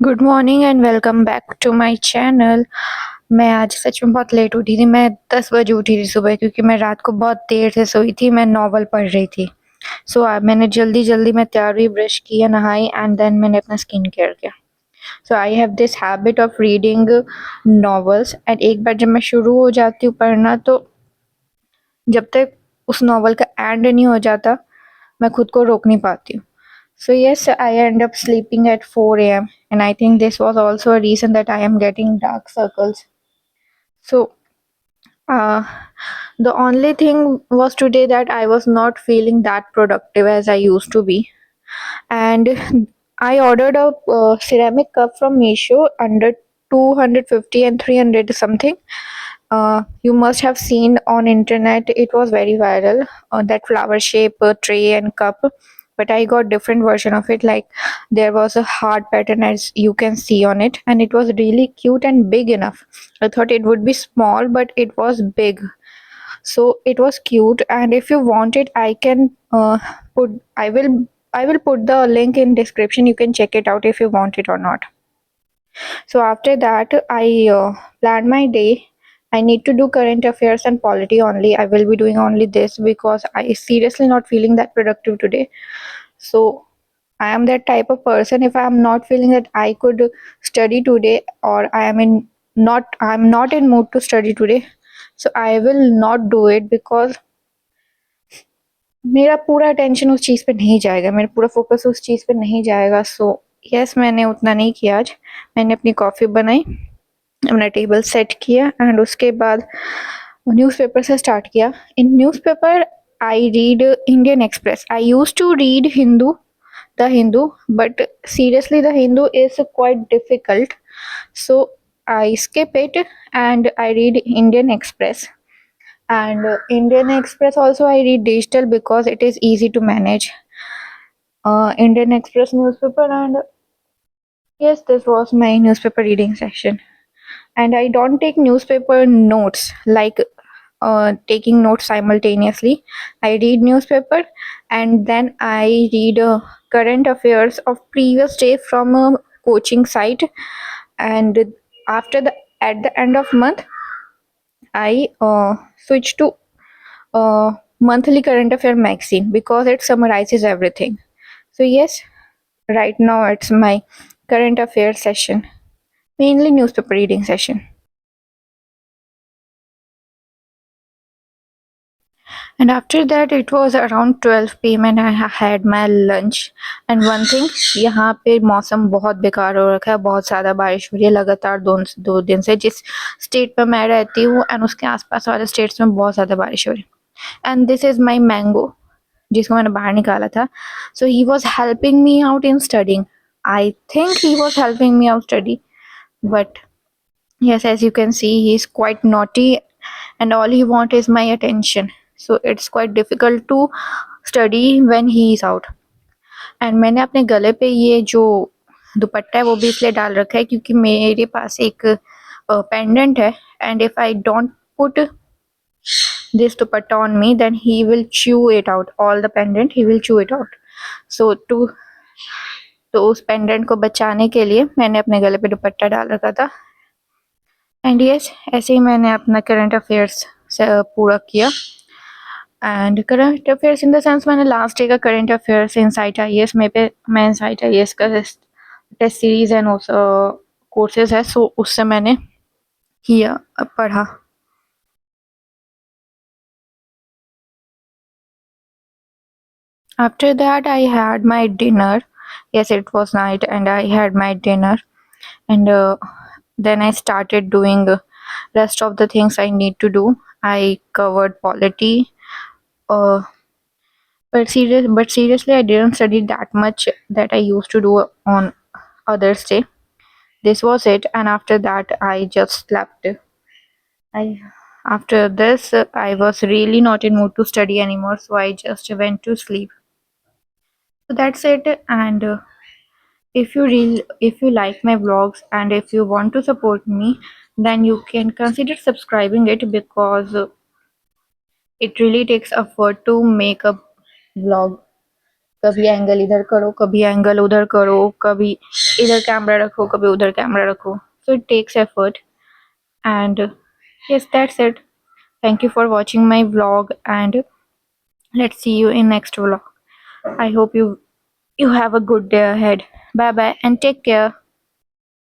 Good morning and welcome back to my channel. मैं आज सच में बहुत लेट उठी थी। मैं 10 बजे उठी थी सुबह, क्योंकि मैं रात को बहुत देर से सोई थी। मैं नॉवल पढ़ रही थी। मैंने जल्दी जल्दी मैं तैयार हुई, ब्रश किया, नहाई एंड देन मैंने अपना स्किन केयर किया। So I have this habit of reading novels, and एक बार जब मैं शुरू हो जाती हूँ पढ़ना, तो जब तक उस नॉवल का एंड नहीं हो जाता, मैं खुद को रोक नहीं पाती हूँ। So yes, I end up sleeping at 4 a.m. and I think this was also a reason that I am getting dark circles. So uh, the only thing was today that I was not feeling that productive as I used to be, and I ordered a ceramic cup from Meesho under 250 and 300 something. You must have seen on internet, it was very viral, that flower shape tray and cup, but I got different version of it. Like, there was a heart pattern, as you can see on it, and it was really cute and big enough. I thought it would be small, but it was big, so it was cute. And if you want it, I can put I will put the link in description. You can check it out if you want it or not. So after that, I planned my day. I need to do current affairs and polity only. I will be doing only this because I seriously not feeling that productive today. So I am that type of person. If I am not feeling that I could study today, or I'm not in mood to study today, so I will not do it, because मेरा पूरा attention उस चीज़ पे नहीं जाएगा, मेरा पूरा focus उस चीज़ पे नहीं जाएगा। सो यस, मैंने उतना नहीं किया आज। मैंने अपनी कॉफ़ी बनाई, अपना टेबल सेट किया, एंड उसके बाद न्यूज़पेपर से स्टार्ट किया। In newspaper I read Indian Express. I used to read the Hindu, but seriously the Hindu is quite difficult, so I skip it and I read Indian Express. And Indian Express also I read digital because it is easy to manage. Indian Express newspaper, and yes, this was my newspaper reading session. And I don't take newspaper notes, like taking notes simultaneously. I read newspaper and then I read current affairs of previous day from a coaching site. And after the at the end of month, I switch to monthly current affair magazine because it summarizes everything. So yes, right now it's my current affair session, mainly newspaper reading session. And after that, it was around 12 p.m. and I had my lunch. And one thing, यहाँ पे मौसम बहुत बेकार हो रखा है, बहुत ज़्यादा बारिश हो रही है लगातार 2 दिन से। जिस स्टेट में मैं रहती हूँ एंड उसके आसपास वाले स्टेट्स में बहुत ज़्यादा बारिश हो रही है। And this is my mango, जिसको मैंने बाहर निकाला था। So he was helping me out in studying. I think he was helping me out study, but yes, as you can see, he's quite naughty and all he want is my attention. So it's quite difficult to study when he is out. And मैंने अपने गले पे ये जो दुपट्टा है वो भी इसलिए डाल रखा है क्योंकि मेरे पास एक पेंडेंट है, and if I don't put this dupatta on me, then he will chew it out. All the pendant he will chew it out. So तो उस पेंडेंट को बचाने के लिए मैंने अपने गले पे दुपट्टा डाल रखा था। एंड यस, ऐसे ही मैंने अपना करंट अफेयर्स से पूरा किया। And current affairs in the sense, मैंने लास्ट डे का करंट अफेयर्स इनसाइट आईएएस में पे मैं इनसाइट आईएएस का टेस्ट सीरीज एंड कोर्सेज है, सो उससे मैंने किया, पढ़ा। After that, I had my dinner. Yes, it was night, and I had my dinner, and then I started doing rest of the things I need to do. I covered polity, uh, but seriously, I didn't study that much that I used to do on others day. This was it, and after that, I just slept. I After this, I was really not in mood to study anymore, so I just went to sleep. So that's it, and. If you like my vlogs and if you want to support me, then you can consider subscribing it, because it really takes effort to make a vlog. कभी angle इधर करो, कभी angle उधर करो, कभी इधर camera रखो, कभी उधर कैमरा रखो. So it takes effort. And yes, that's it. Thank you for watching my vlog, and let's see you in next vlog. I hope you have a good day ahead. Bye bye and take care.